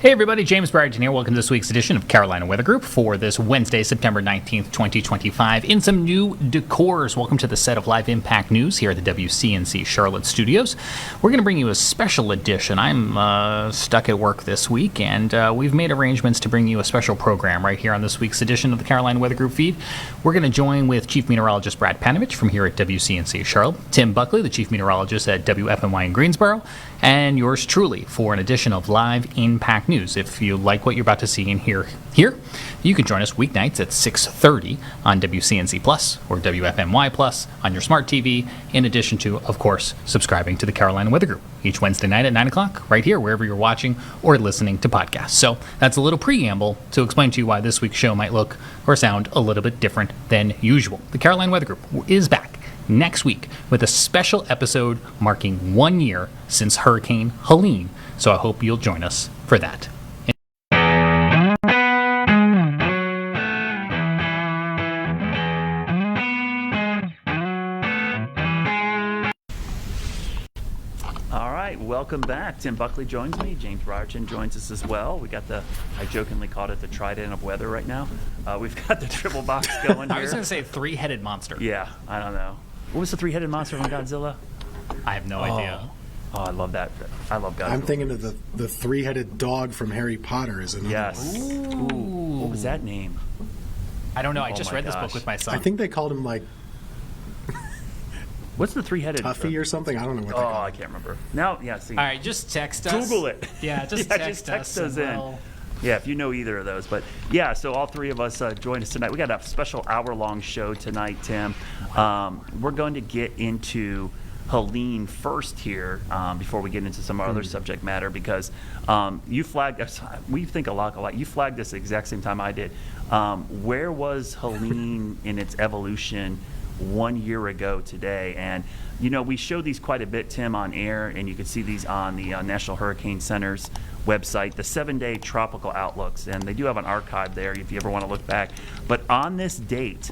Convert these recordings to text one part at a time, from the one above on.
Hey everybody, James Brierton here. Welcome to this week's edition of Carolina Weather Group for this Wednesday, September 19th, 2025. In some new decors, welcome to the set of live impact news here at the WCNC Charlotte studios. We're going to bring you a special edition. I'm stuck at work this week, and we've made arrangements to bring you a special program right here on this week's edition of the Carolina Weather Group feed. We're going to join with Chief Meteorologist Brad Panovich from here at WCNC Charlotte, Tim Buckley, the Chief Meteorologist at WFMY in Greensboro, and yours truly for an edition of live impact news. If you like what you're about to see and hear here, you can join us weeknights at 6:30 on WCNC Plus or WFMY Plus on your smart TV, in addition to, of course, subscribing to the Carolina Weather Group each Wednesday night at 9 o'clock, right here, wherever you're watching or listening to podcasts. So that's a little preamble to explain to you why this week's show might look or sound a little bit different than usual. The Carolina Weather Group is back next week with a special episode marking 1 year since Hurricane Helene. So I hope you'll join us for that. Welcome back. Tim Buckley joins me. James Brierton joins us as well. We got I jokingly called it the trident of weather right now. We've got the triple box going here. I was going to say three-headed monster. Yeah, I don't know. What was the three-headed monster from Godzilla? I have no idea. Oh, I love that. I love Godzilla. I'm thinking of the three-headed dog from Harry Potter is another Yes. one. Ooh. What was that name? I don't know. I just read this book with my son. I think they called him like What's the three-headed? Tuffy or something? I don't know what they call I can't remember. Now, yeah, see. All right, just text us. Google it. Yeah, just text those in. Yeah, if you know either of those. But yeah, so all three of us join us tonight. We got a special hour-long show tonight, Tim. We're going to get into Helene first here before we get into some other subject matter, because you flagged us. We think a lot. You flagged this the exact same time I did. Where was Helene in its evolution 1 year ago today? And you know, we show these quite a bit, Tim, on air, and you can see these on the National Hurricane Center's website, the 7-day tropical outlooks, and they do have an archive there if you ever want to look back. But on this date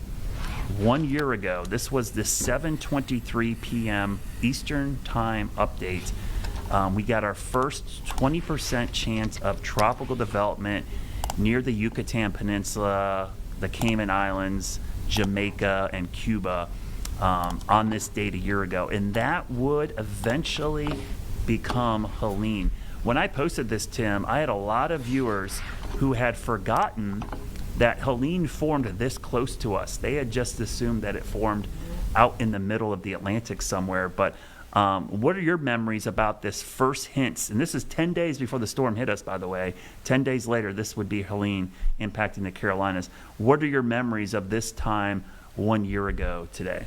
1 year ago, this was the 7:23 p.m. Eastern Time update. We got our first 20% chance of tropical development near the Yucatan Peninsula, the Cayman Islands, Jamaica, and Cuba on this date a year ago. And that would eventually become Helene. When I posted this, Tim, I had a lot of viewers who had forgotten that Helene formed this close to us. They had just assumed that it formed out in the middle of the Atlantic somewhere. But what are your memories about this first hints? And this is 10 days before the storm hit us, by the way. 10 days later, this would be Helene impacting the Carolinas. What are your memories of this time 1 year ago today?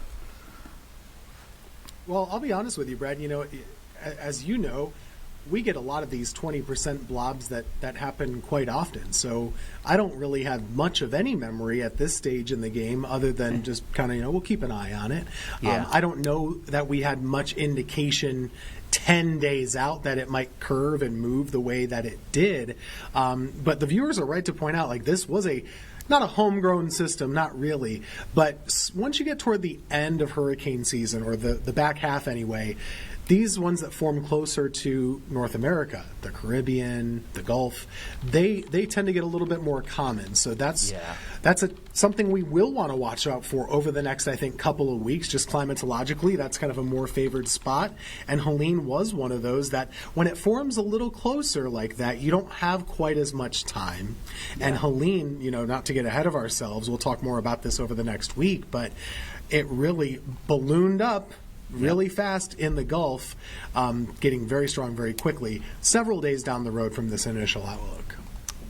Well, I'll be honest with you, Brad. You know, as you know, we get a lot of these 20% blobs that happen quite often. So I don't really have much of any memory at this stage in the game other than just kind of, we'll keep an eye on it. Yeah. I don't know that we had much indication 10 days out that it might curve and move the way that it did. But the viewers are right to point out, like, this was not a homegrown system, not really. But once you get toward the end of hurricane season, or the back half anyway, these ones that form closer to North America, the Caribbean, the Gulf, they tend to get a little bit more common. So that's something we will want to watch out for over the next, I think, couple of weeks. Just climatologically, that's kind of a more favored spot. And Helene was one of those that when it forms a little closer like that, you don't have quite as much time. Yeah. And Helene, not to get ahead of ourselves, we'll talk more about this over the next week, but it really ballooned up really fast in the Gulf, getting very strong very quickly, several days down the road from this initial outlook.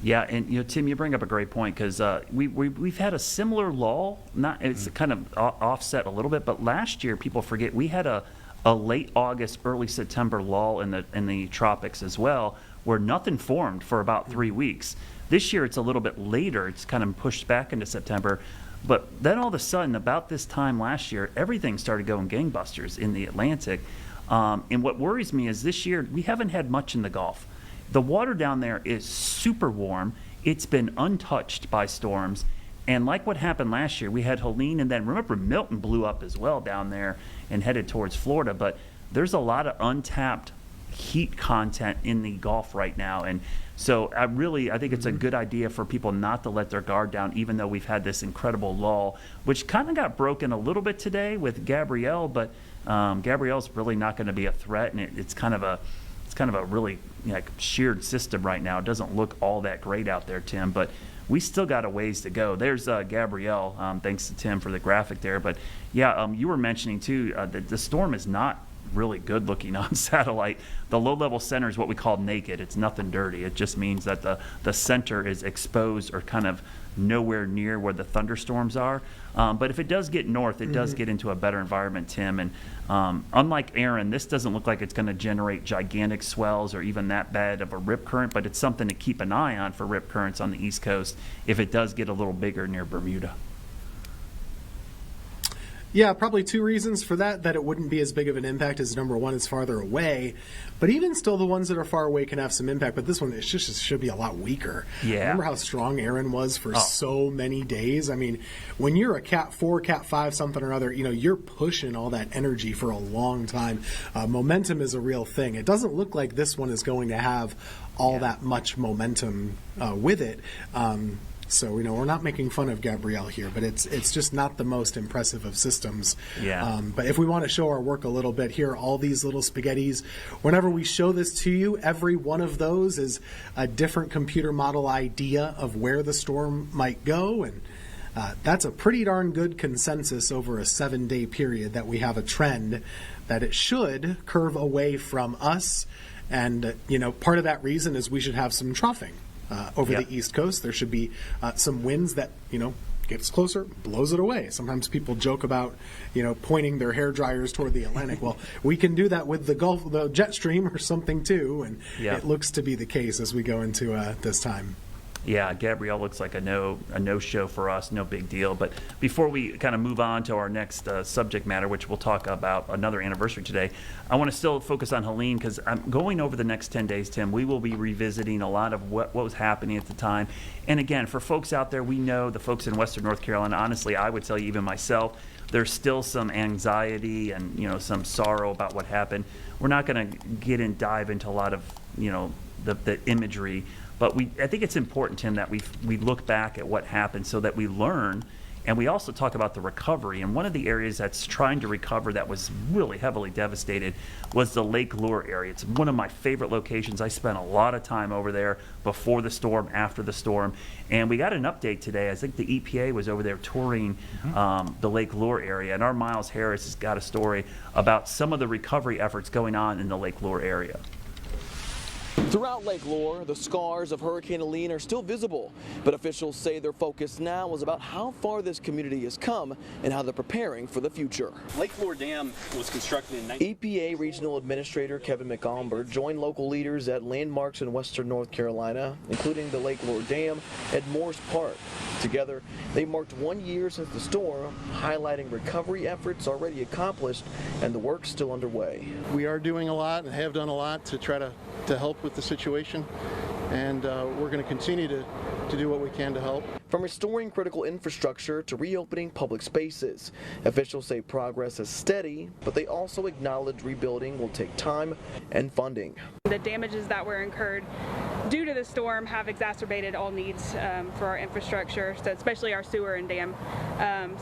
Yeah, and Tim, you bring up a great point, because we've had a similar lull. It's kind of offset a little bit, but last year, people forget, we had a late August, early September lull in the tropics as well, where nothing formed for about 3 weeks. This year, it's a little bit later. It's kind of pushed back into September. But then all of a sudden, about this time last year, everything started going gangbusters in the Atlantic. And what worries me is this year, we haven't had much in the Gulf. The water down there is super warm. It's been untouched by storms. And like what happened last year, we had Helene, and then remember Milton blew up as well down there and headed towards Florida. But there's a lot of untapped heat content in the Gulf right now. And so I think it's a good idea for people not to let their guard down, even though we've had this incredible lull, which kind of got broken a little bit today with Gabrielle, but Gabrielle's really not going to be a threat, and it's kind of a really sheared system right now. It doesn't look all that great out there, Tim, but we still got a ways to go. There's Gabrielle. Thanks to Tim for the graphic there. But yeah, you were mentioning too that the storm is not really good looking on satellite. The low level center is what we call naked. It's nothing dirty. It just means that the center is exposed or kind of nowhere near where the thunderstorms are. But if it does get north, it does get into a better environment, Tim. And unlike Aaron, this doesn't look like it's going to generate gigantic swells or even that bad of a rip current, but it's something to keep an eye on for rip currents on the East Coast if it does get a little bigger near Bermuda. Yeah, probably two reasons for that it wouldn't be as big of an impact as number one, it's farther away. But even still, the ones that are far away can have some impact. But this one, it should be a lot weaker. Yeah. Remember how strong Aaron was for so many days? I mean, when you're a Cat 4, Cat 5, something or other, you're pushing all that energy for a long time. Momentum is a real thing. It doesn't look like this one is going to have all that much momentum with it. So, we're not making fun of Gabrielle here, but it's just not the most impressive of systems. Yeah. But if we want to show our work a little bit here, all these little spaghettis, whenever we show this to you, every one of those is a different computer model idea of where the storm might go. And that's a pretty darn good consensus over a 7-day period that we have a trend that it should curve away from us. And, part of that reason is we should have some troughing. Over the East Coast, there should be some winds that, gets closer, blows it away. Sometimes people joke about, pointing their hair dryers toward the Atlantic. Well, we can do that with the jet stream or something too, and it looks to be the case as we go into this time. Yeah, Gabrielle looks like a no-show for us, no big deal. But before we kind of move on to our next subject matter, which we'll talk about another anniversary today, I want to still focus on Helene because I'm going over the next 10 days, Tim. We will be revisiting a lot of what was happening at the time. And again, for folks out there, we know the folks in Western North Carolina, honestly, I would tell you, even myself, there's still some anxiety and, some sorrow about what happened. We're not going to dive into a lot of, the imagery. But I think it's important, Tim, that we look back at what happened so that we learn, and we also talk about the recovery. And one of the areas that's trying to recover that was really heavily devastated was the Lake Lure area. It's one of my favorite locations. I spent a lot of time over there before the storm, after the storm. And we got an update today. I think the EPA was over there touring the Lake Lure area. And our Miles Harris has got a story about some of the recovery efforts going on in the Lake Lure area. Throughout Lake Lure, the scars of Hurricane Helene are still visible, but officials say their focus now is about how far this community has come and how they're preparing for the future. Lake Lure Dam was constructed in EPA Regional Administrator Kevin McAlmbert joined local leaders at landmarks in Western North Carolina, including the Lake Lure Dam at Morse Park. Together, they marked 1 year since the storm, highlighting recovery efforts already accomplished and the work still underway. We are doing a lot and have done a lot to try to help with the situation, and we're going to continue to do what we can to help. From restoring critical infrastructure to reopening public spaces, officials say progress is steady, but they also acknowledge rebuilding will take time and funding. The damages that were incurred due to the storm have exacerbated all needs for our infrastructure, so especially our sewer and dam.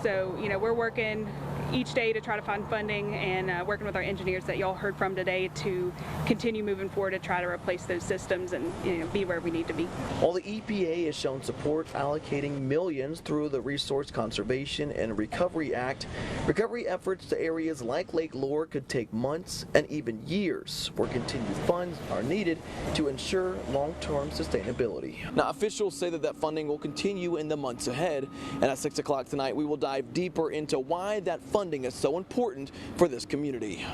So, we're working each day to try to find funding and working with our engineers that y'all heard from today to continue moving forward to try to replace those systems and be where we need to be. While the EPA has shown support allocating millions through the Resource Conservation and Recovery Act, recovery efforts to areas like Lake Lure could take months and even years, where continued funds are needed to ensure long-term sustainability. Now, officials say that funding will continue in the months ahead, and at 6 o'clock tonight we will dive deeper into why that funding is so important for this community.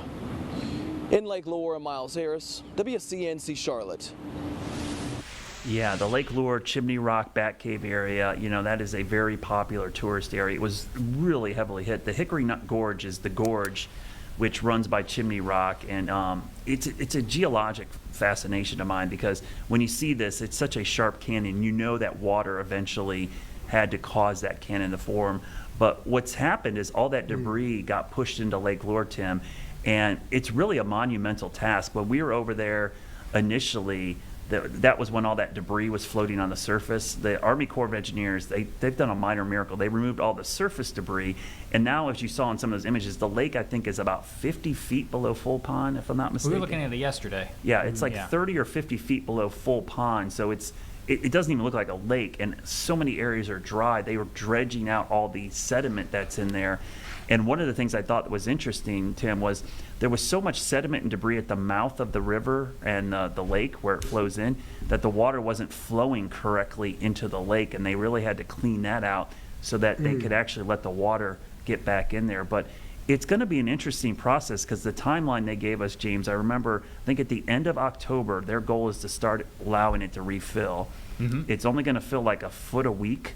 In Lake Lure, I'm Miles Harris, WCNC Charlotte. Yeah, the Lake Lure, Chimney Rock, Batcave area, that is a very popular tourist area. It was really heavily hit. The Hickory Nut Gorge is the gorge which runs by Chimney Rock, and it's a geologic fascination of mine because when you see this, it's such a sharp canyon. You know that water eventually had to cause that canyon to form. But what's happened is all that debris got pushed into Lake Lure, Tim, And it's really a monumental task. When we were over there initially, that was when all that debris was floating on the surface. The Army Corps of Engineers, they've done a minor miracle. They removed all the surface debris, and now, as you saw in some of those images, the lake, I think, is about 50 feet below full pond, if I'm not mistaken. We were looking at it yesterday. Yeah, it's like Yeah. 30 or 50 feet below full pond, so it doesn't even look like a lake, and so many areas are dry. They were dredging out all the sediment that's in there. And one of the things I thought was interesting, Tim, was there was so much sediment and debris at the mouth of the river and the lake where it flows in that the water wasn't flowing correctly into the lake, and they really had to clean that out so that they could actually let the water get back in there. But it's going to be an interesting process because the timeline they gave us, James, I remember, I think at the end of October, their goal is to start allowing it to refill. It's only going to fill like a foot a week,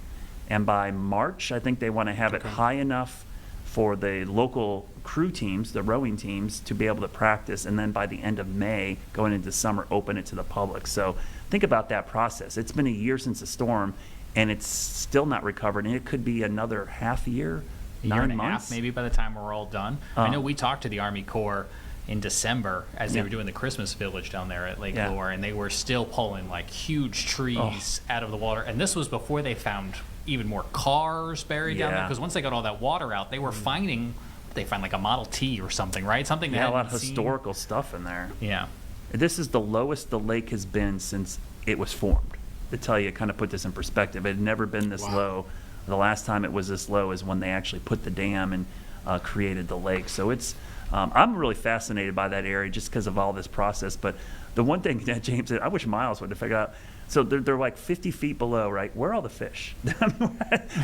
and by March, I think they want to have it high enough for the local crew teams, the rowing teams, to be able to practice, and then by the end of May, going into summer, open it to the public. So think about that process. It's been a year since the storm, and it's still not recovered, and it could be another half year, A year 9 and a months. half, maybe, by the time we're all done. I know we talked to the Army Corps in December as they were doing the Christmas village down there at Lake Lure, and they were still pulling like huge trees out of the water. And this was before they found even more cars buried down there, because once they got all that water out, they were finding, they find like a Model T or something, right? Something that A lot of hadn't seen. historical stuff in there. Yeah. This is the lowest the lake has been since it was formed. To tell you, kind of put this in perspective, it had never been this low. The last time it was this low is when they actually put the dam and created the lake. So it's, I'm really fascinated by that area just because of all this process. But the one thing that James said, I wish Miles would have figured out. So they're like 50 feet below, right? Where are all the fish?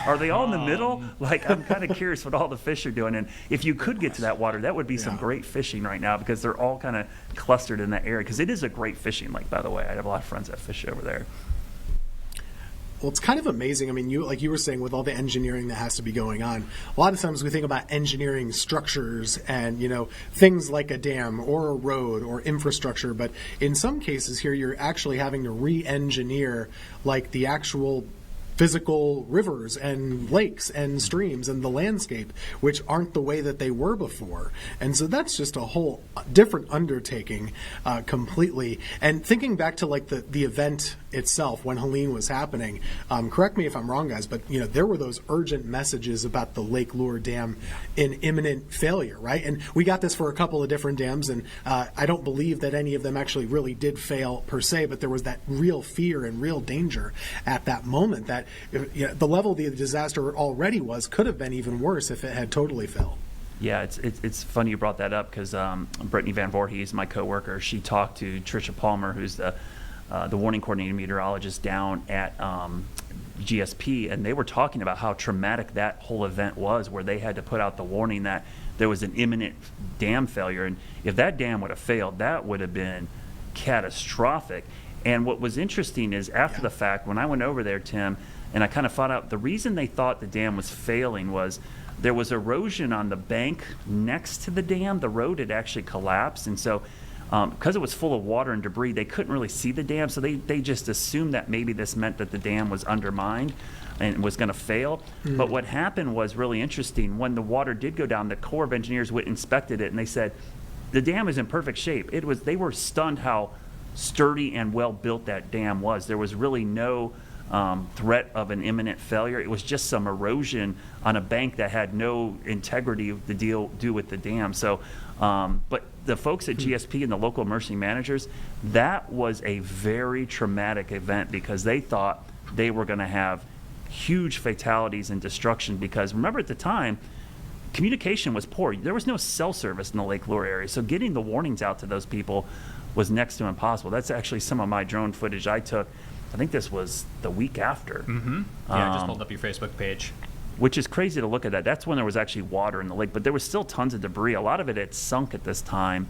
Are they all in the middle? Like, I'm kind of curious what all the fish are doing. And if you could get to that water, that would be some great fishing right now, because they're all kind of clustered in that area. Because it is a great fishing lake, by the way. I have a lot of friends that fish over there. Well, it's kind of amazing. I mean, like you were saying, with all the engineering that has to be going on, a lot of times we think about engineering structures and, things like a dam or a road or infrastructure. But in some cases here, you're actually having to re-engineer like the actual physical rivers and lakes and streams and the landscape, which aren't the way that they were before. And so that's just a whole different undertaking completely. And thinking back to like the event itself when Helene was happening, correct me if I'm wrong, guys, but there were those urgent messages about the Lake Lure Dam in imminent failure, right? And we got this for a couple of different dams, and I don't believe that any of them actually really did fail per se, but there was that real fear and real danger at that moment that the level the disaster already could have been even worse if it had totally failed. Yeah, it's funny you brought that up, because Brittany Van Voorhees, my coworker, she talked to Tricia Palmer, who's the warning coordinating meteorologist down at GSP, and they were talking about how traumatic that whole event was, where they had to put out the warning that there was an imminent dam failure. And if that dam would have failed, that would have been catastrophic. And what was interesting is after the fact, when I went over there, Tim, and I kind of found out the reason they thought the dam was failing was there was erosion on the bank next to the dam. The road had actually collapsed, and so because it was full of water and debris, they couldn't really see the dam, so they just assumed that maybe this meant that the dam was undermined and was going to fail. But what happened was really interesting. When the water did go down, the Corps of Engineers went and inspected it, and they said the dam is in perfect shape. They were stunned how sturdy and well built that dam was. There was really no threat of an imminent failure. It was just some erosion on a bank that had no integrity to do with the dam. So, but the folks at GSP and the local emergency managers, that was a very traumatic event, because they thought they were going to have huge fatalities and destruction. Because remember, at the time, communication was poor. There was no cell service in the Lake Lure area, so getting the warnings out to those people was next to impossible. That's actually some of my drone footage I took. I think this was the week after. Yeah, I just pulled up your Facebook page. Which is crazy to look at that. That's when there was actually water in the lake, but there was still tons of debris. A lot of it had sunk at this time.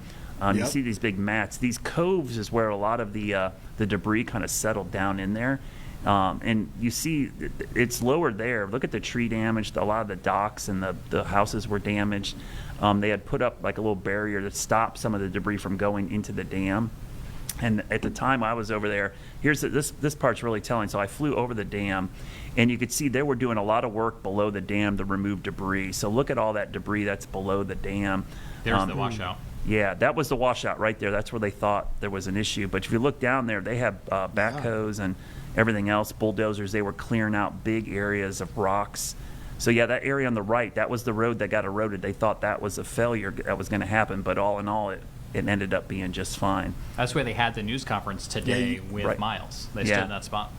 You see these big mats. These coves is where a lot of the debris kind of settled down in there. And you see it's lower there. Look at the tree damage. A lot of the docks and the houses were damaged. They had put up like a little barrier to stop some of the debris from going into the dam. And at the time I was over there, this part's really telling. So I flew over the dam, and you could see they were doing a lot of work below the dam to remove debris. So look at all that debris that's below the dam. There's the washout. Yeah, that was the washout right there. That's where they thought there was an issue. But if you look down there, they have backhoes and everything else, bulldozers. They were clearing out big areas of rocks. So yeah, that area on the right, that was the road that got eroded. They thought that was a failure that was going to happen, but all in all, it ended up being just fine. That's where they had the news conference today with right. Miles. They stood in that spot.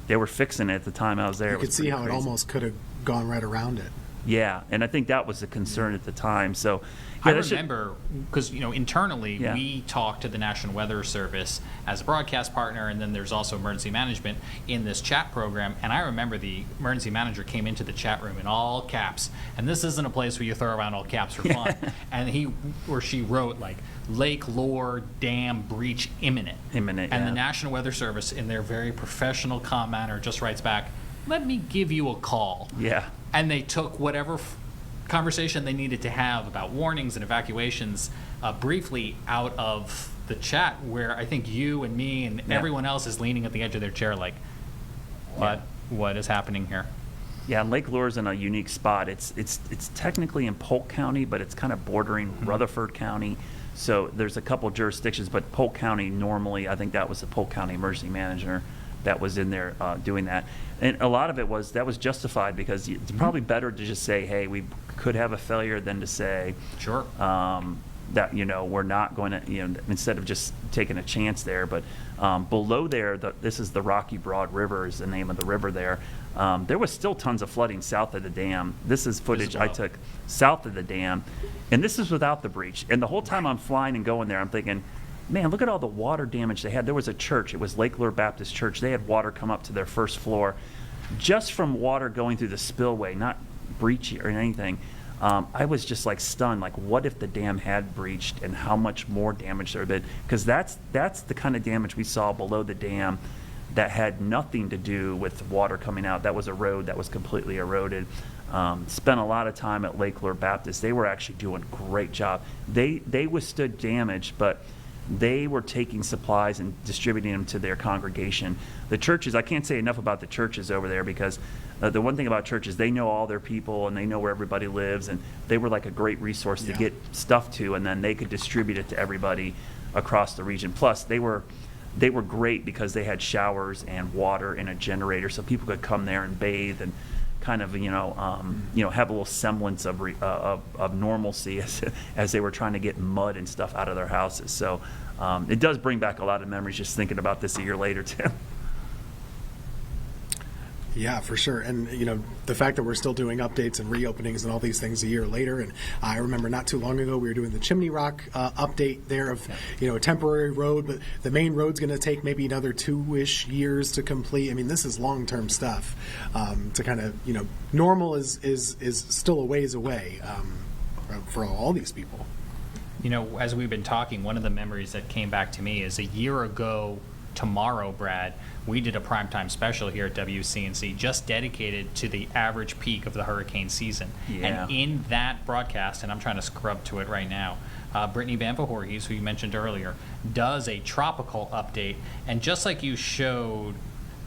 They were fixing it at the time I was there. You could see how it almost could have gone right around it. Yeah, and I think that was a concern at the time. So I remember, because internally Yeah. we talked to the National Weather Service as a broadcast partner, and then there's also emergency management in this chat program. And I remember the emergency manager came into the chat room in all caps, and this isn't a place where you throw around all caps for fun. And he or she wrote like Lake Lure Dam breach imminent. Imminent, And yeah. the National Weather Service, in their very professional calm manner, just writes back, "Let me give you a call." Yeah. And they took whatever conversation they needed to have about warnings and evacuations briefly out of the chat, where I think you and me and everyone else is leaning at the edge of their chair like, what is happening here? Yeah, and Lake Lure's in a unique spot. It's technically in Polk County, but it's kind of bordering Rutherford County. So there's a couple jurisdictions, but Polk County normally, I think that was the Polk County emergency manager that was in there doing that. And a lot of it was justified, because it's probably better to just say, hey, we could have a failure, than to say Sure. that we're not going to, instead of just taking a chance there. But below there, this is the Rocky Broad River, is the name of the river there. There was still tons of flooding south of the dam. This is footage I took south of the dam, and this is without the breach. And the whole time I'm flying and going there, I'm thinking, man, look at all the water damage they had. There was a church. It was Lake Lure Baptist Church. They had water come up to their first floor just from water going through the spillway, not breachy or anything. I was just like stunned. Like, what if the dam had breached, and how much more damage there would have been? Because that's the kind of damage we saw below the dam that had nothing to do with water coming out. That was a road that was completely eroded. Spent a lot of time at Lake Lure Baptist. They were actually doing a great job. They withstood damage, but they were taking supplies and distributing them to their congregation. The churches, I can't say enough about the churches over there, because the one thing about churches, they know all their people and they know where everybody lives, and they were like a great resource to get stuff to, and then they could distribute it to everybody across the region. Plus, they were great because they had showers and water and a generator, so people could come there and bathe and kind of have a little semblance of normalcy as they were trying to get mud and stuff out of their houses. So it does bring back a lot of memories just thinking about this a year later, Tim. Yeah, for sure. And, the fact that we're still doing updates and reopenings and all these things a year later. And I remember not too long ago, we were doing the Chimney Rock update there of, a temporary road, but the main road's going to take maybe another 2-ish years to complete. I mean, this is long-term stuff to kind of, normal is still a ways away for all these people. As we've been talking, one of the memories that came back to me is a year ago tomorrow, Brad, we did a primetime special here at WCNC just dedicated to the average peak of the hurricane season. Yeah. And in that broadcast, and I'm trying to scrub to it right now, Brittany Banfa-Voorhees, who you mentioned earlier, does a tropical update. And just like you showed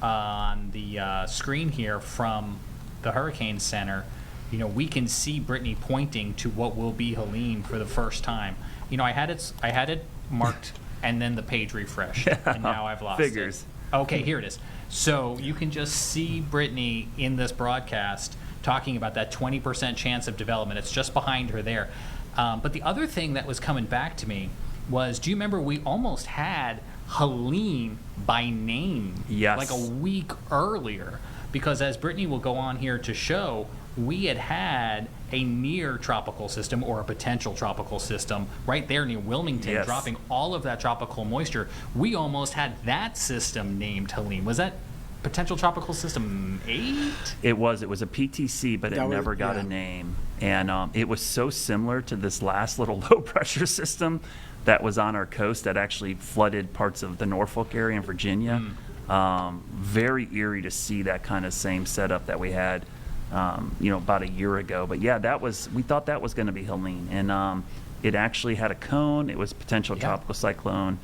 on the screen here from the Hurricane Center, we can see Brittany pointing to what will be Helene for the first time. I had it marked and then the page refreshed, and now I've lost Figures. it. Okay, here it is. So you can just see Brittany in this broadcast talking about that 20% chance of development. It's just behind her there. But the other thing that was coming back to me was, do you remember we almost had Helene by name like a week earlier? Because as Brittany will go on here to show, we had a near tropical system, or a potential tropical system, right there near Wilmington, dropping all of that tropical moisture. We almost had that system named Helene. Was that potential tropical system 8? It was a PTC, but it never got a name. And it was so similar to this last little low pressure system that was on our coast that actually flooded parts of the Norfolk area in Virginia. Very eerie to see that kind of same setup that we had about a year ago. But yeah, we thought that was going to be Helene, and it actually had a cone. It was potential tropical cyclone.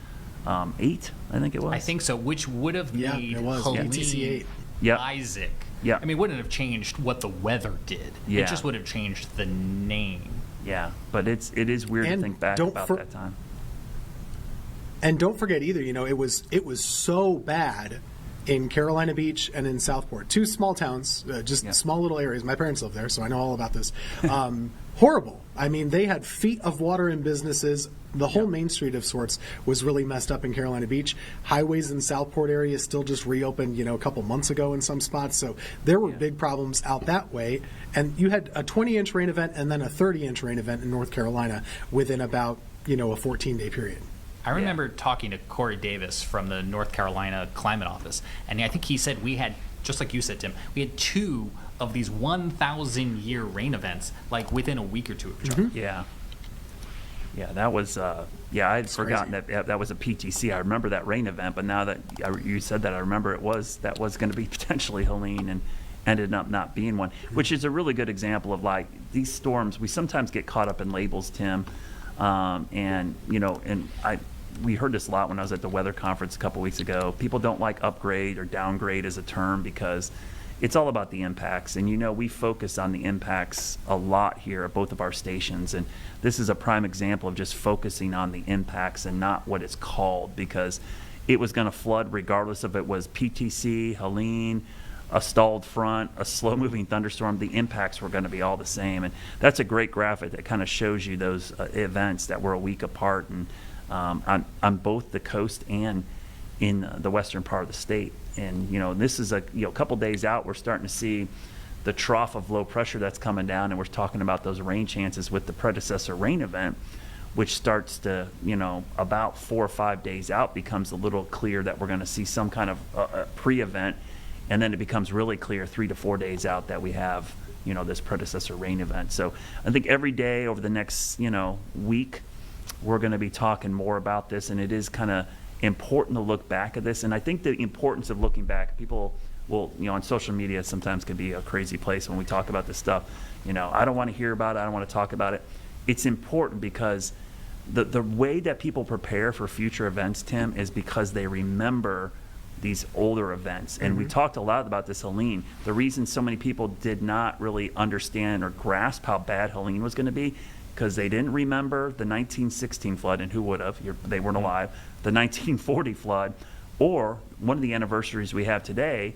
8, I think it was. I think so, which would have Yeah, made it was. Helene, ETC 8. Yep. Isaac. Yeah. I mean, it wouldn't have changed what the weather did. Yeah. It just would have changed the name. Yeah, but it is weird to And think back about that time. And don't forget either, it was so bad in Carolina Beach and in Southport, 2 small towns, just small little areas. My parents live there, so I know all about this. Horrible. I mean, they had feet of water in businesses. The whole main street of sorts was really messed up in Carolina Beach. Highways in Southport area still just reopened, a couple months ago in some spots. So there were big problems out that way. And you had a 20-inch rain event and then a 30-inch rain event in North Carolina within about, a 14-day period. I remember talking to Corey Davis from the North Carolina Climate Office, and I think he said we had, just like you said, Tim, we had 2 of these 1,000-year rain events, like within a week or 2 of each other. Yeah. Yeah, that was, I had forgotten that was a PTC. I remember that rain event, but now that you said that, I remember that was going to be potentially Helene and ended up not being one, which is a really good example of like these storms. We sometimes get caught up in labels, Tim, we heard this a lot when I was at the weather conference a couple weeks ago. People don't like upgrade or downgrade as a term because it's all about the impacts. And we focus on the impacts a lot here at both of our stations. And this is a prime example of just focusing on the impacts and not what it's called, because it was going to flood regardless if it was PTC, Helene, a stalled front, a slow-moving thunderstorm. The impacts were going to be all the same. And that's a great graphic that kind of shows you those events that were a week apart and on both the coast and in the western part of the state. And this is a couple days out, we're starting to see the trough of low pressure that's coming down, and we're talking about those rain chances with the predecessor rain event, which starts to about 4 or 5 days out becomes a little clear that we're going to see some kind of pre-event, and then it becomes really clear 3 to 4 days out that we have this predecessor rain event. So I think every day over the next week we're going to be talking more about this, and it is kind of important to look back at this. And I think the importance of looking back, people will, on social media sometimes can be a crazy place when we talk about this stuff. I don't want to hear about it, I don't want to talk about it. It's important because the way that people prepare for future events, Tim, is because they remember these older events. And we talked a lot about this Helene. The reason so many people did not really understand or grasp how bad Helene was going to be, because they didn't remember the 1916 flood, and who would have? They weren't alive. The 1940 flood, or one of the anniversaries we have today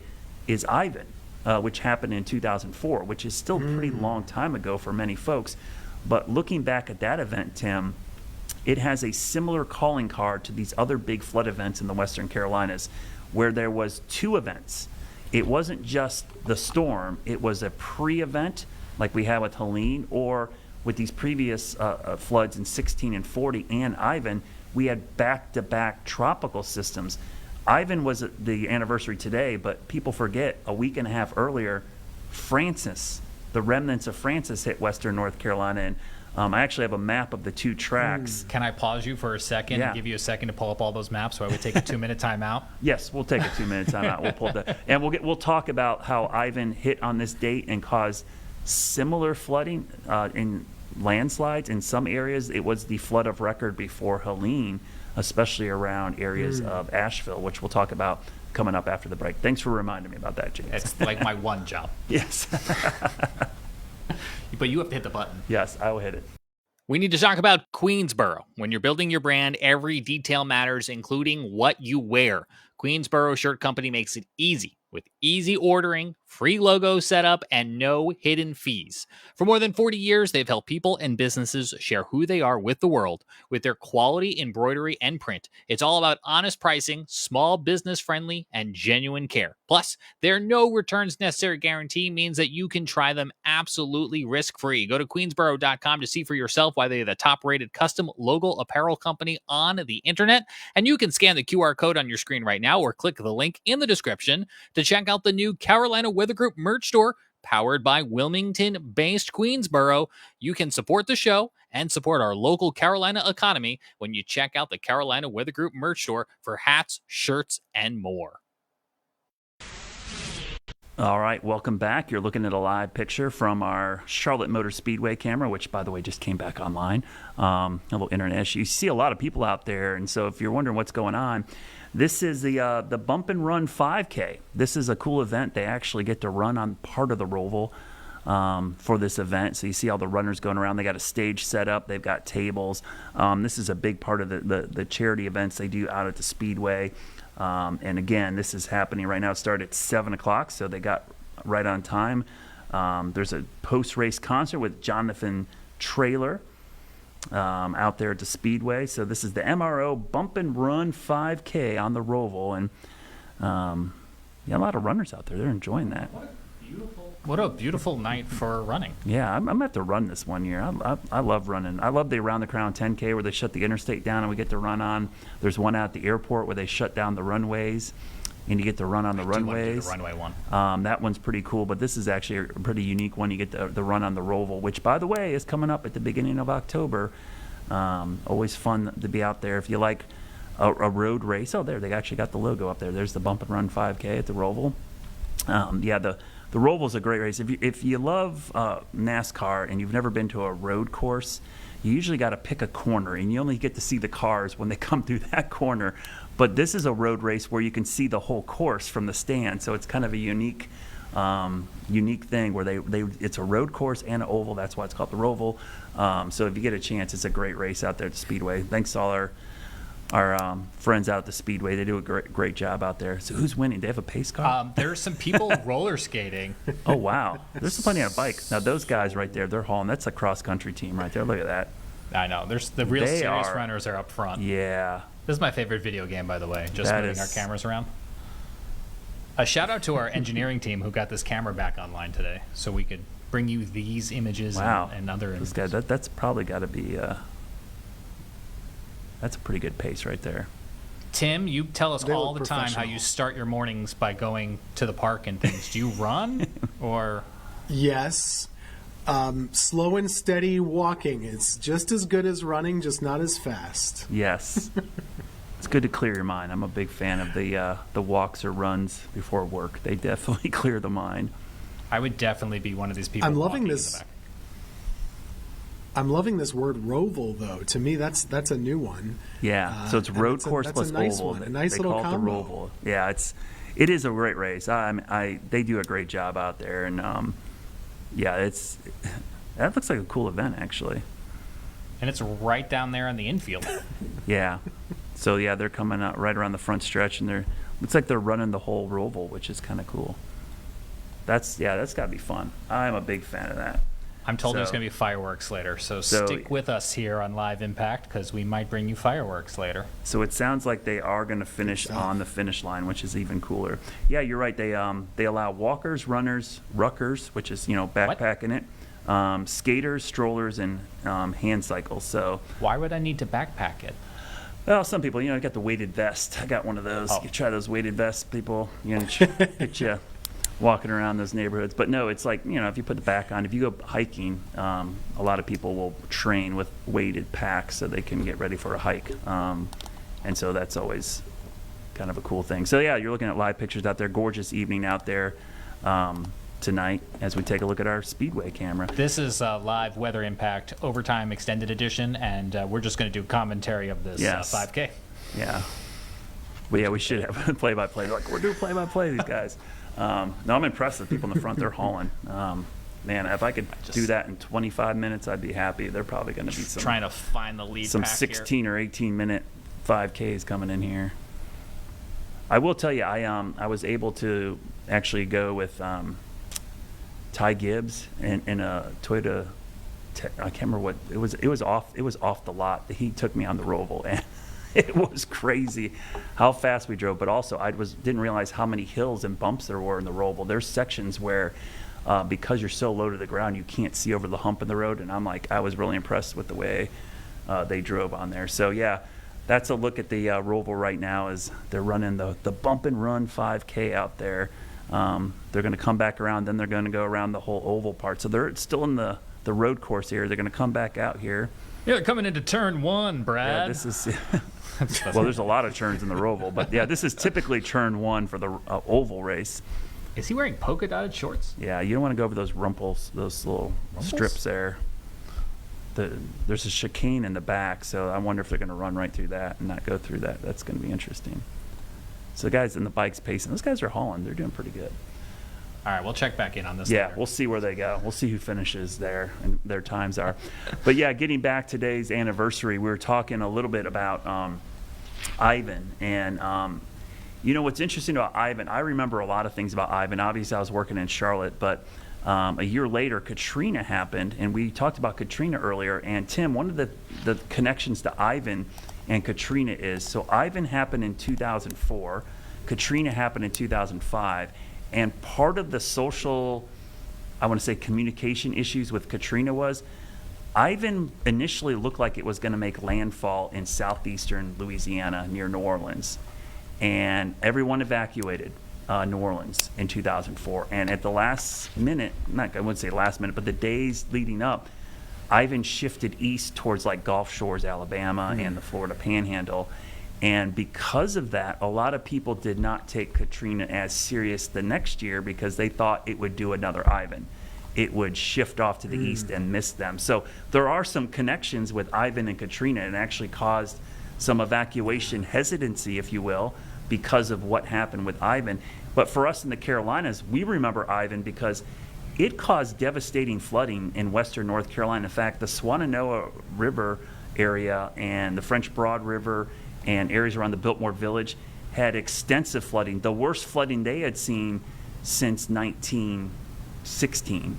is Ivan, which happened in 2004, which is still a pretty long time ago for many folks. But looking back at that event, Tim, it has a similar calling card to these other big flood events in the Western Carolinas, where there was 2 events. It wasn't just the storm, it was a pre-event like we had with Helene, or with these previous floods in 16 and 40 and Ivan, we had back-to-back tropical systems. Ivan was the anniversary today, but people forget a week and a half earlier, Francis, the remnants of Francis hit western North Carolina. And I actually have a map of the 2 tracks. Can I pause you for a second and give you a second to pull up all those maps so I would take a 2-minute timeout? Yes, we'll take a 2-minute timeout. We'll pull up that. And we'll talk about how Ivan hit on this date and caused similar flooding in landslides. In some areas, it was the flood of record before Helene, especially around areas of Asheville, which we'll talk about coming up after the break. Thanks for reminding me about that, James. It's like my one job. Yes. But you have to hit the button. Yes, I will hit it. We need to talk about Queensboro. When you're building your brand, every detail matters, including what you wear. Queensboro Shirt Company makes it easy with easy ordering, free logo setup, and no hidden fees. For more than 40 years, they've helped people and businesses share who they are with the world. With their quality embroidery and print, it's all about honest pricing, small business friendly, and genuine care. Plus, their no returns necessary guarantee means that you can try them absolutely risk-free. Go to queensboro.com to see for yourself why they're the top-rated custom logo apparel company on the internet. And you can scan the QR code on your screen right now or click the link in the description to check out the new Carolina Weather Group merch store powered by Wilmington-based Queensboro. You can support the show and support our local Carolina economy when you check out the Carolina Weather Group merch store for hats, shirts, and more. All right, welcome back. You're looking at a live picture from our Charlotte Motor Speedway camera, which, by the way, just came back online. A little internet issue. You see a lot of people out there, and so if you're wondering what's going on, this is the Bump and Run 5K. This is a cool event. They actually get to run on part of the Roval for this event. So you see all the runners going around. They got a stage set up. They've got tables. This is a big part of the charity events they do out at the Speedway. And again, this is happening right now. It started at 7 o'clock, so they got right on time. There's a post-race concert with Jonathan Traylor out there at the Speedway. So this is the MRO Bump and Run 5K on the Roval. And a lot of runners out there. They're enjoying that. What a beautiful night for running. Yeah, I'm going to have to run this one year. I love running. I love the Around the Crown 10K where they shut the interstate down and we get to run on. There's one out at the airport where they shut down the runways and you get to run on the runways. The runway one. That one's pretty cool, but this is actually a pretty unique one. You get the run on the Roval, which, by the way, is coming up at the beginning of October. Always fun to be out there. If you like a road race, there, they actually got the logo up there. There's the Bump and Run 5K at the Roval. The Roval's a great race. If you love NASCAR and you've never been to a road course, you usually got to pick a corner, and you only get to see the cars when they come through that corner. But this is a road race where you can see the whole course from the stand, so it's kind of a unique thing where it's a road course and an oval. That's why it's called the Roval. So if you get a chance, it's a great race out there at the Speedway. Thanks to all our friends out at the Speedway. They do a great job out there. So who's winning? They have a pace car? There's some people roller skating. Oh, wow. There's plenty on a bike. Now, those guys right there, they're hauling. That's a cross-country team right there. Look at that. I know. There's the real serious runners are up front. Yeah. This is my favorite video game, by the way, just moving our cameras around. A shout-out to our engineering team who got this camera back online today so we could bring you these images and other images. This guy, that's probably got to be... That's a pretty good pace right there. Tim, you tell us all the time how you start your mornings by going to the park and things. Do you run or? Yes. Slow and steady walking. It's just as good as running, just not as fast. Yes. It's good to clear your mind. I'm a big fan of the walks or runs before work. They definitely clear the mind. I would definitely be one of these people. I'm loving this. I'm loving this word Roval, though. To me, that's a new one. Yeah, so it's road course plus a nice oval. One. A nice they little call it combo. the Roval. Yeah, it is a great race. They do a great job out there, and that looks like a cool event actually. And it's right down there in the infield. Yeah, so they're coming out right around the front stretch, and looks like they're running the whole Roval, which is kind of cool. That's got to be fun. I'm a big fan of that. I'm told there's going to be fireworks later, so stick with us here on Live Impact because we might bring you fireworks later. So it sounds like they are going to finish on the finish line, which is even cooler. Yeah, you're right. They allow walkers, runners, ruckers, which is backpacking it, skaters, strollers, and hand cycles. So why would I need to backpack it? Well, some people, got the weighted vest. I got one of those. You try those weighted vests, people. Get you walking around those neighborhoods. But no, it's like, if you put the back on, if you go hiking, a lot of people will train with weighted packs so they can get ready for a hike. And so that's always kind of a cool thing. So, you're looking at live pictures out there. Gorgeous evening out there tonight as we take a look at our Speedway camera. This is Live Weather Impact Overtime Extended Edition, and we're just going to do commentary of this 5K. Yeah. But, we should have play-by-play. Like, we're doing play-by-play, these guys. No, I'm impressed with the people in the front. They're hauling. Man, if I could do that in 25 minutes, I'd be happy. They're probably going to be trying to find the lead. Some 16 or 18-minute 5Ks coming in here. I will tell you, I was able to actually go with Ty Gibbs in a Toyota. I can't remember what it was. It was off the lot. He took me on the Roval, and it was crazy how fast we drove. But also, didn't realize how many hills and bumps there were in the Roval. There's sections where, because you're so low to the ground, you can't see over the hump in the road. And I was really impressed with the way they drove on there. So that's a look at the Roval right now as they're running the Bump and Run 5K out there. They're going to come back around, then they're going to go around the whole oval part. So they're still in the road course here. They're going to come back out here. Yeah, coming into turn one, Brad. Yeah, this is well, there's a lot of turns in the Roval, but this is typically turn one for the oval race. Is he wearing polka dotted shorts? Yeah, you don't want to go over those those little strips there. There's a chicane in the back, so I wonder if they're going to run right through that and not go through that. That's going to be interesting. So the guys in the bikes pacing, those guys are hauling. They're doing pretty good. All right, we'll check back in on this Yeah, later. we'll see where they go. We'll see who finishes there and their times are. But yeah, getting back to today's anniversary, we were talking a little bit about Ivan. And, you know, what's interesting about Ivan, I remember a lot of things about Ivan. Obviously, I was working in Charlotte, but a year later, Katrina happened. And we talked about Katrina earlier. And, Tim, one of the connections to Ivan and Katrina is, so Ivan happened in 2004. Katrina happened in 2005. And part of the social, I want to say, communication issues with Katrina was Ivan initially looked like it was going to make landfall in southeastern Louisiana near New Orleans. And everyone evacuated New Orleans in 2004. And at the last minute, I wouldn't say last minute, but the days leading up, Ivan shifted east towards like Gulf Shores, Alabama, and the Florida Panhandle. And because of that, a lot of people did not take Katrina as serious the next year because they thought it would do another Ivan. It would shift off to the east and miss them. So there are some connections with Ivan and Katrina, and actually caused some evacuation hesitancy, if you will, because of what happened with Ivan. But for us in the Carolinas, we remember Ivan because it caused devastating flooding in western North Carolina. In fact, the Swannanoa River area and the French Broad River and areas around the Biltmore Village had extensive flooding, the worst flooding they had seen since 1916,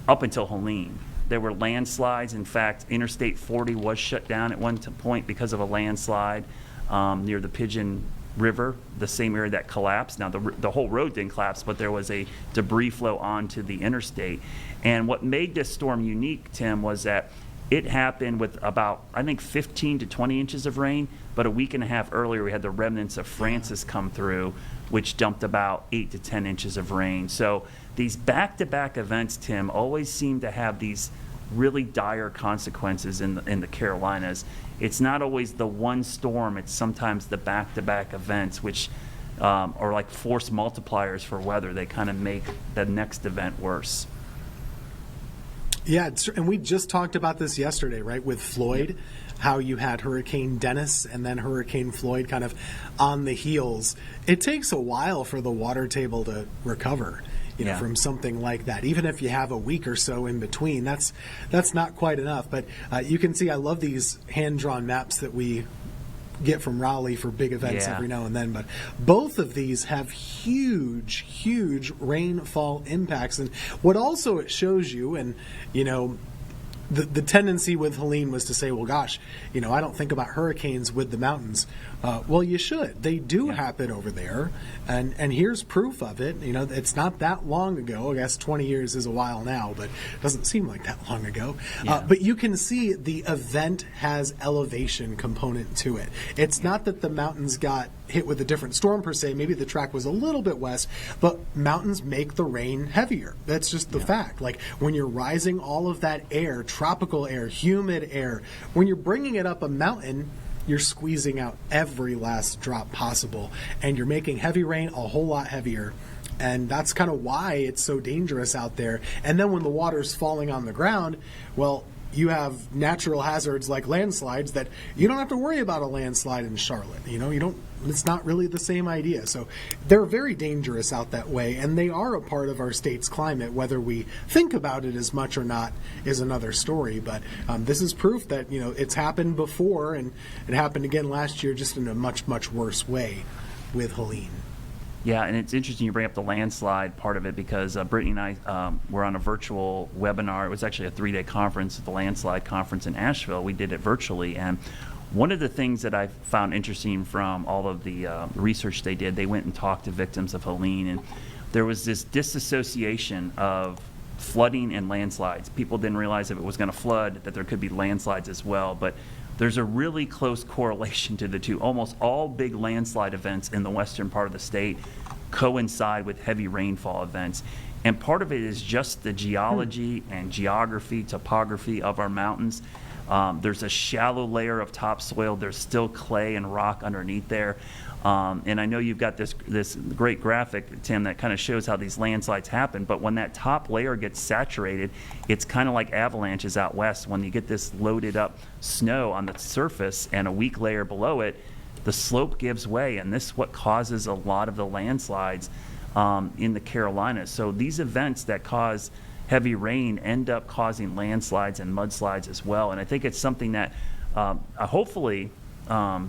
up until Helene. There were landslides. In fact, Interstate 40 was shut down at one point because of a landslide near the Pigeon River, the same area that collapsed. Now, the whole road didn't collapse, but there was a debris flow onto the interstate. And what made this storm unique, Tim, was that it happened with about, I think, 15 to 20 inches of rain, but a week and a half earlier we had the remnants of Francis come through, which dumped about 8 to 10 inches of rain. So these back-to-back events, Tim, always seem to have these really dire consequences in the Carolinas. It's not always the one storm, it's sometimes the back-to-back events, which are like force multipliers for weather. They kind of make the next event worse. Yeah, and we just talked about this yesterday, right, with Floyd, how you had Hurricane Dennis and then Hurricane Floyd kind of on the heels. It takes a while for the water table to recover, you know, from something like that. Even if you have a week or so in between, that's not quite enough. But you can see I love these hand-drawn maps that we get from Raleigh for big events every now and then, but both of these have huge rainfall impacts. And what also it shows you, and you know, the tendency with Helene was to say, well, gosh, you know, I don't think about hurricanes with the mountains. Well, you should. They do happen over there, and here's proof of it. You know, it's not that long ago. I guess 20 years is a while now, but it doesn't seem like that long ago. But you can see the event has elevation component to it. It's not that the mountains got hit with a different storm per se. Maybe the track was a little bit west, but mountains make the rain heavier. That's just the fact. Like when you're rising all of that air, tropical air, humid air, when you're bringing it up a mountain, you're squeezing out every last drop possible, and you're making heavy rain a whole lot heavier. And that's kind of why it's so dangerous out there. And then when the water's falling on the ground, well, you have natural hazards like landslides that you don't have to worry about a landslide in Charlotte. You know, you don't. It's not really the same idea. So they're very dangerous out that way, and they are a part of our state's climate. Whether we think about it as much or not is another story. But this is proof that, you know, it's happened before, and it happened again last year, just in a much worse way with Helene. Yeah, and it's interesting you bring up the landslide part of it because Brittany and I were on a virtual webinar. It was actually a 3-day conference, the landslide conference in Asheville. We did it virtually, and one of the things that I found interesting from all of the research they did, they went and talked to victims of Helene, and there was this disassociation of flooding and landslides. People didn't realize if it was going to flood that there could be landslides as well, but there's a really close correlation to the two. Almost all big landslide events in the western part of the state coincide with heavy rainfall events. And part of it is just the geology and geography, topography of our mountains. There's a shallow layer of topsoil. There's still clay and rock underneath there. And I know you've got this great graphic, Tim, that kind of shows how these landslides happen. But when that top layer gets saturated, it's kind of like avalanches out west. When you get this loaded up snow on the surface and a weak layer below it, the slope gives way. And this is what causes a lot of the landslides in the Carolinas. So these events that cause heavy rain end up causing landslides and mudslides as well. And I think it's something that hopefully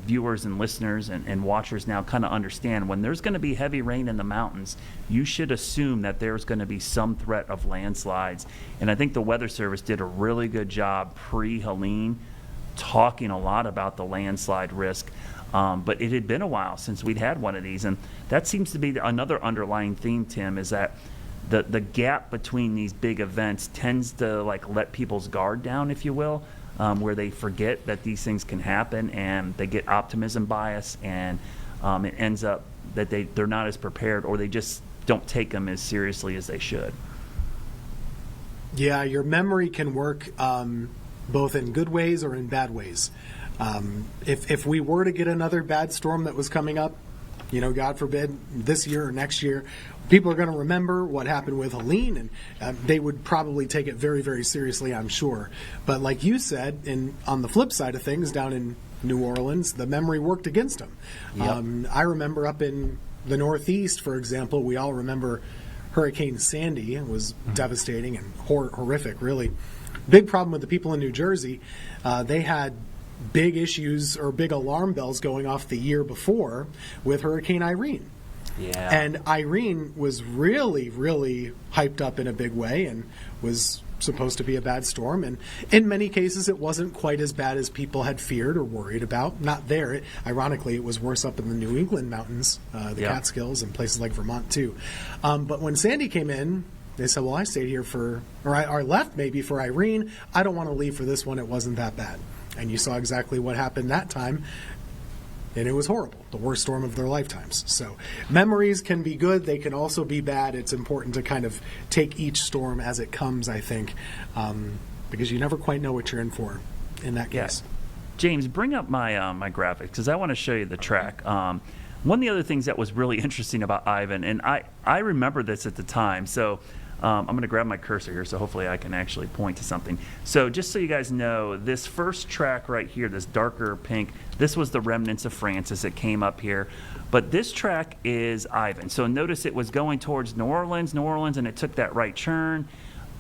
viewers and listeners and watchers now kind of understand. When there's going to be heavy rain in the mountains, you should assume that there's going to be some threat of landslides. And I think the Weather Service did a really good job pre-Helene talking a lot about the landslide risk. But it had been a while since we'd had one of these. And that seems to be another underlying theme, Tim, is that the gap between these big events tends to like let people's guard down, if you will. Where they forget that these things can happen, and they get optimism bias, and it ends up that they're not as prepared, or they just don't take them as seriously as they should. Yeah, your memory can work both in good ways or in bad ways. If we were to get another bad storm that was coming up, God forbid, this year or next year, people are going to remember what happened with Helene, and they would probably take it very, very seriously, I'm sure. But like you said, on the flip side of things, down in New Orleans, the memory worked against them. Yep. I remember up in the Northeast, for example, we all remember Hurricane Sandy. It was devastating and horrific, really. Big problem with the people in New Jersey. They had big issues or big alarm bells going off the year before with Hurricane Irene. Yeah. And Irene was really, really hyped up in a big way and was supposed to be a bad storm. And in many cases, it wasn't quite as bad as people had feared or worried about. Not there. Ironically, it was worse up in the New England mountains, the Catskills, and places like Vermont, too. But when Sandy came in, they said, well, I stayed here I left maybe for Irene. I don't want to leave for this one. It wasn't that bad. And you saw exactly what happened that time. And it was horrible, the worst storm of their lifetimes. So memories can be good. They can also be bad. It's important to kind of take each storm as it comes, I think, because you never quite know what you're in for in that case. Yeah. James, bring up my my graphics because I want to show you the track. One of the other things that was really interesting about Ivan, and I remember this at the time, so I'm going to grab my cursor here so hopefully I can actually point to something. So just so you guys know, this first track right here, this darker pink, this was the remnants of Francis that came up here. But this track is Ivan. So notice it was going towards New Orleans, and it took that right turn.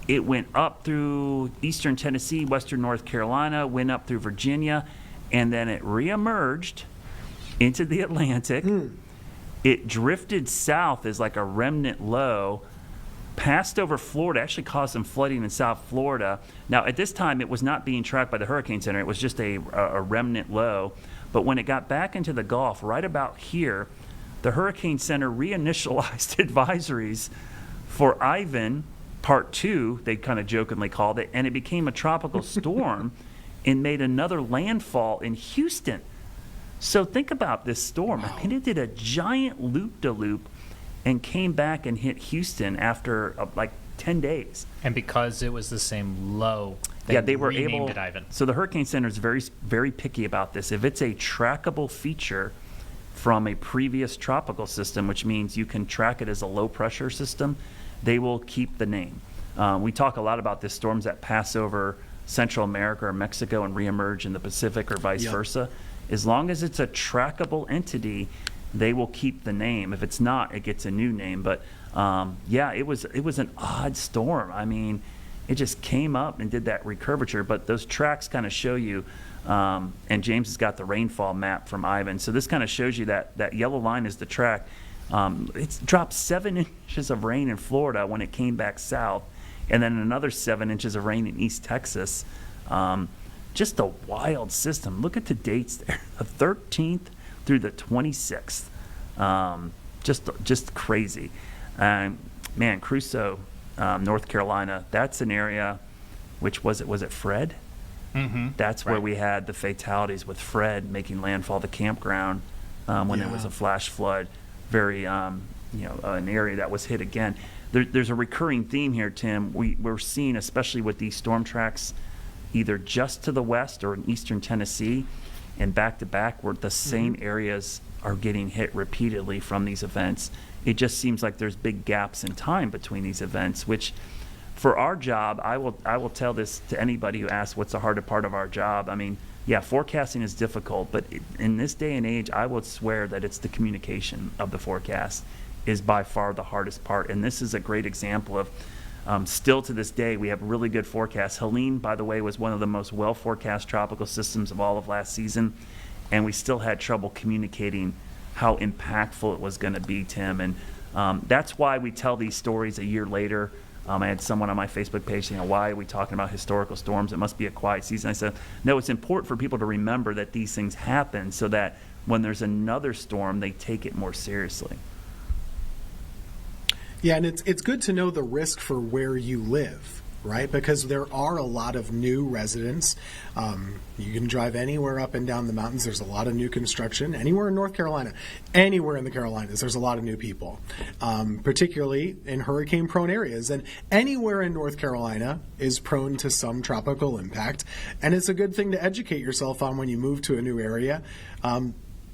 It went up through eastern Tennessee, western North Carolina, went up through Virginia, and then it reemerged into the Atlantic. It drifted south as like a remnant low, passed over Florida, actually caused some flooding in South Florida. Now, at this time, it was not being tracked by the Hurricane Center. It was just a remnant low. But when it got back into the Gulf, right about here, the Hurricane Center reinitialized advisories for Ivan, Part 2, they kind of jokingly called it, and it became a tropical storm and made another landfall in Houston. So think about this storm. Wow. I mean, it did a giant loop-de-loop and came back and hit Houston after like 10 days. And because it was the same low, they were renamed it Ivan. So the Hurricane Center is very, very picky about this. If it's a trackable feature from a previous tropical system, which means you can track it as a low-pressure system, they will keep the name. We talk a lot about this, storms that pass over Central America or Mexico and reemerge in the Pacific or vice versa. As long as it's a trackable entity, they will keep the name. If it's not, it gets a new name. But it was an odd storm. I mean, it just came up and did that recurvature. But those tracks kind of show you, and James has got the rainfall map from Ivan. So this kind of shows you that yellow line is the track. It's dropped 7 inches of rain in Florida when it came back south, and then another 7 inches of rain in East Texas. Just a wild system. Look at the dates there, the 13th through the 26th. Just crazy. Man, Crusoe, North Carolina, that's an area, which was it Fred? Mm-hmm. That's where we had the fatalities with Fred making landfall, the campground, when there was a flash flood. Very, an area that was hit again. There's a recurring theme here, Tim. We're seeing, especially with these storm tracks either just to the west or in eastern Tennessee, and back to back, where the same areas are getting hit repeatedly from these events. It just seems like there's big gaps in time between these events, which for our job, I will tell this to anybody who asks what's the harder part of our job. I mean, yeah, forecasting is difficult, but in this day and age, I would swear that it's the communication of the forecast is by far the hardest part. And this is a great example of, still to this day, we have really good forecasts. Helene, by the way, was one of the most well-forecast tropical systems of all of last season, and we still had trouble communicating how impactful it was going to be, Tim. And that's why we tell these stories a year later. I had someone on my Facebook page saying, why are we talking about historical storms? It must be a quiet season. I said, no, it's important for people to remember that these things happen so that when there's another storm, they take it more seriously. Yeah, and it's good to know the risk for where you live, right? Because there are a lot of new residents. You can drive anywhere up and down the mountains. There's a lot of new construction. Anywhere in North Carolina, anywhere in the Carolinas, there's a lot of new people, particularly in hurricane-prone areas. And anywhere in North Carolina is prone to some tropical impact. And it's a good thing to educate yourself on when you move to a new area.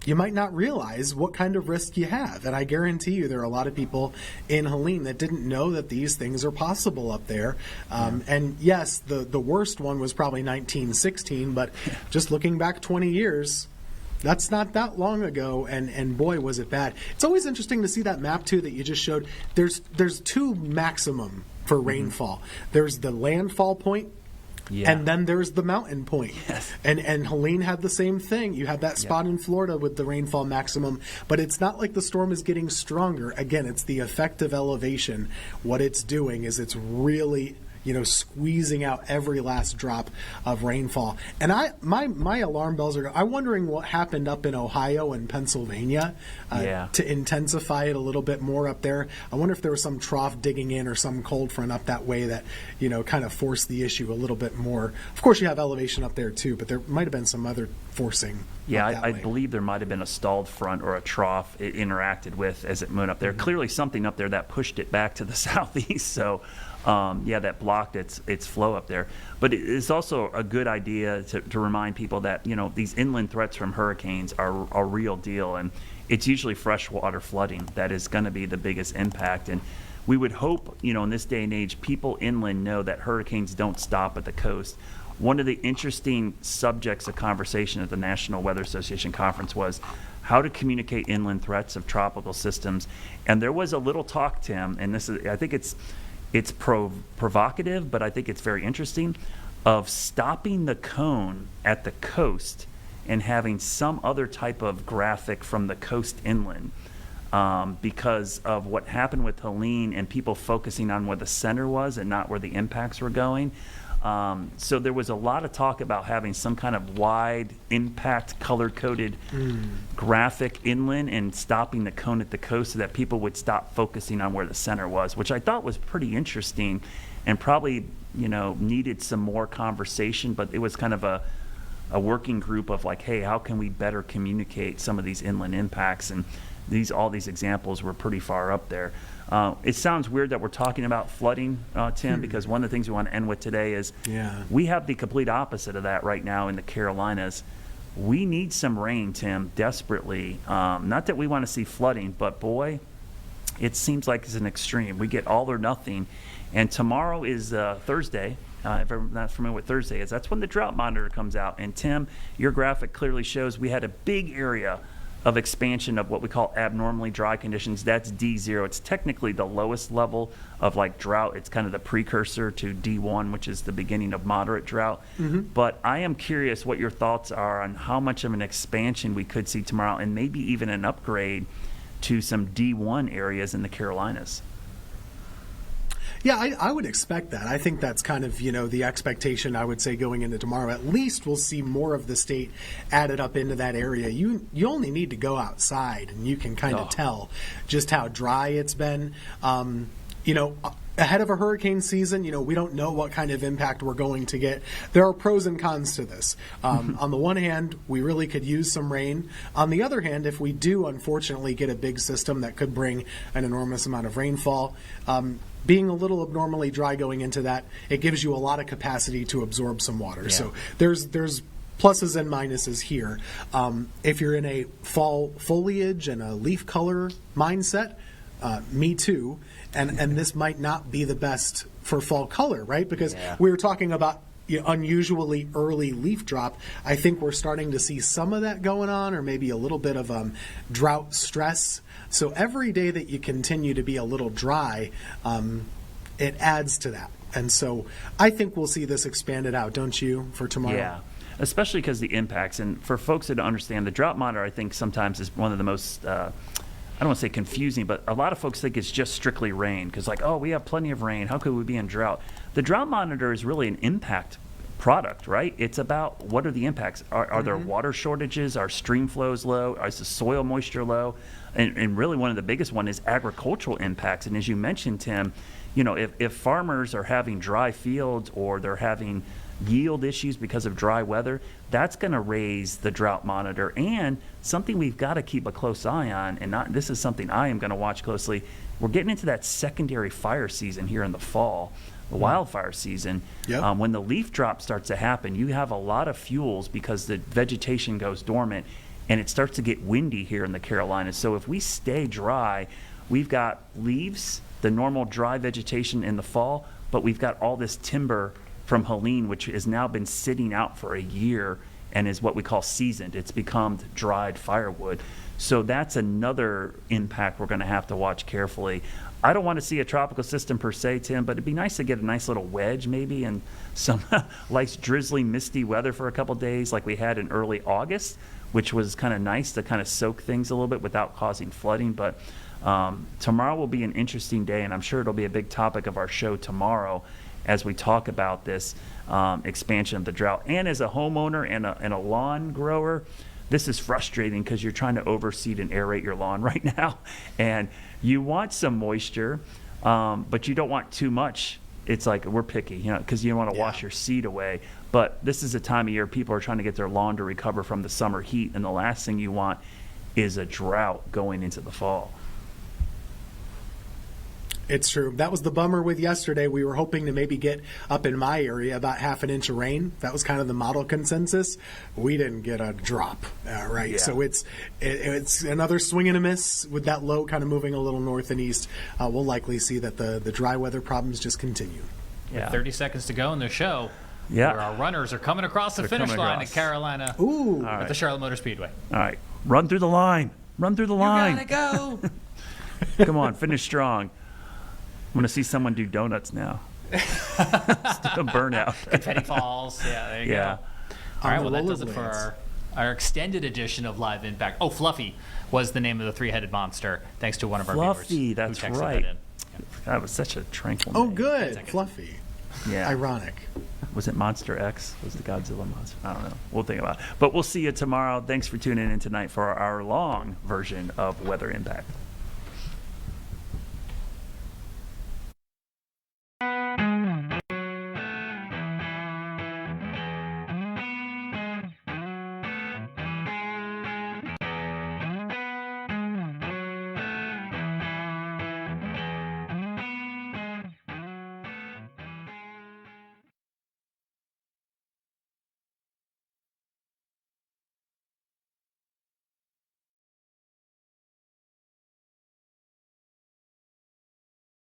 You might not realize what kind of risk you have. And I guarantee you there are a lot of people in Helene that didn't know that these things are possible up there. And yes, the worst one was probably 1916, but just looking back 20 years, that's not that long ago, and boy, was it bad. It's always interesting to see that map, too, that you just showed. There's two maximum for rainfall. There's the landfall point, and then there's the mountain point. Yes. And Helene had the same thing. You had that spot in Florida with the rainfall maximum, but it's not like the storm is getting stronger. Again, it's the effect of elevation. What it's doing is it's really squeezing out every last drop of rainfall. And my alarm bells are, I'm wondering what happened up in Ohio and Pennsylvania to intensify it a little bit more up there. I wonder if there was some trough digging in or some cold front up that way that, kind of forced the issue a little bit more. Of course, you have elevation up there too, but there might have been some other forcing. Yeah, I believe there might have been a stalled front or a trough it interacted with as it moved up there. Clearly something up there that pushed it back to the southeast. So that blocked its flow up there. But it's also a good idea to remind people that, these inland threats from hurricanes are a real deal. And it's usually freshwater flooding that is going to be the biggest impact. And we would hope, in this day and age, people inland know that hurricanes don't stop at the coast. One of the interesting subjects of conversation at the National Weather Association conference was how to communicate inland threats of tropical systems. And there was a little talk, Tim, and I think it's provocative, but I think it's very interesting, of stopping the cone at the coast and having some other type of graphic from the coast inland because of what happened with Helene and people focusing on where the center was and not where the impacts were going. So there was a lot of talk about having some kind of wide impact color-coded graphic inland and stopping the cone at the coast so that people would stop focusing on where the center was, which I thought was pretty interesting and probably, needed some more conversation, but it was kind of a working group of like, hey, how can we better communicate some of these inland impacts? And all these examples were pretty far up there. It sounds weird that we're talking about flooding, Tim, because one of the things we want to end with today is we have the complete opposite of that right now in the Carolinas. We need some rain, Tim, desperately. Not that we want to see flooding, but boy, it seems like it's an extreme. We get all or nothing. And tomorrow is Thursday. If everyone's not familiar with Thursday is, that's when the drought monitor comes out. And Tim, your graphic clearly shows we had a big area of expansion of what we call abnormally dry conditions. That's D0. It's technically the lowest level of like drought. It's kind of the precursor to D1, which is the beginning of moderate drought. But I am curious what your thoughts are on how much of an expansion we could see tomorrow and maybe even an upgrade to some D1 areas in the Carolinas. Yeah, I would expect that. I think that's kind of, the expectation, I would say, going into tomorrow. At least we'll see more of the state added up into that area. You only need to go outside, and you can kind of tell just how dry it's been. ahead of a hurricane season, we don't know what kind of impact we're going to get. There are pros and cons to this. On the one hand, we really could use some rain. On the other hand, if we do unfortunately get a big system that could bring an enormous amount of rainfall, being a little abnormally dry going into that, it gives you a lot of capacity to absorb some water. Yeah. So there's pluses and minuses here. If you're in a fall foliage and a leaf color mindset, me too. And this might not be the best for fall color, right? Because we were talking about unusually early leaf drop. I think we're starting to see some of that going on, or maybe a little bit of drought stress. So every day that you continue to be a little dry, it adds to that. And so I think we'll see this expanded out, don't you, for tomorrow? Yeah, especially because the impacts. And for folks that don't understand, the drought monitor, I think sometimes is one of the most I don't want to say confusing, but a lot of folks think it's just strictly rain because we have plenty of rain. How could we be in drought? The drought monitor is really an impact product, right? It's about what are the impacts. Are there water shortages? Are stream flows low? Is the soil moisture low? And really one of the biggest one is agricultural impacts. And as you mentioned, Tim, if farmers are having dry fields or they're having yield issues because of dry weather, that's going to raise the drought monitor. And something we've got to keep a close eye on, and this is something I am going to watch closely, we're getting into that secondary fire season here in the fall, the wildfire season. Yep. When the leaf drop starts to happen, you have a lot of fuels because the vegetation goes dormant, and it starts to get windy here in the Carolinas. So if we stay dry, we've got leaves, the normal dry vegetation in the fall, but we've got all this timber from Helene, which has now been sitting out for a year and is what we call seasoned. It's become dried firewood. So that's another impact we're going to have to watch carefully. I don't want to see a tropical system per se, Tim, but it'd be nice to get a nice little wedge maybe and some nice drizzly, misty weather for a couple days like we had in early August, which was kind of nice to kind of soak things a little bit without causing flooding. But tomorrow will be an interesting day, and I'm sure it'll be a big topic of our show tomorrow as we talk about this expansion of the drought. And as a homeowner and a lawn grower, this is frustrating because you're trying to overseed and aerate your lawn right now. And you want some moisture, but you don't want too much. It's like we're picky, because you don't want to wash your seed away. But this is a time of year people are trying to get their lawn to recover from the summer heat. And the last thing you want is a drought going into the fall. It's true. That was the bummer with yesterday. We were hoping to maybe get up in my area about half an inch of rain. That was kind of the model consensus. We didn't get a drop, right? Yeah. So it's another swing and a miss with that low kind of moving a little north and east. We'll likely see that the dry weather problems just continue. Yeah. With 30 seconds to go in the show. Yeah. Where our runners are coming across the finish line at Carolina. Ooh. At the Charlotte Motor Speedway. All right. Run through the line. Run through the line. You gotta go. Come on. Finish strong. I'm going to see someone do donuts now. Still burnout. Confetti falls. Yeah, there you go. All right, well, that does it for our extended edition of Live Impact. Oh, Fluffy was the name of the three-headed monster, thanks to one of our viewers. Fluffy, that's who texted right. that in. That was such a tranquil Oh, name. good. Fluffy. Yeah. Ironic. Was it Monster X? Was the Godzilla monster? I don't know. We'll think about it. But we'll see you tomorrow. Thanks for tuning in tonight for our long version of Weather Impact.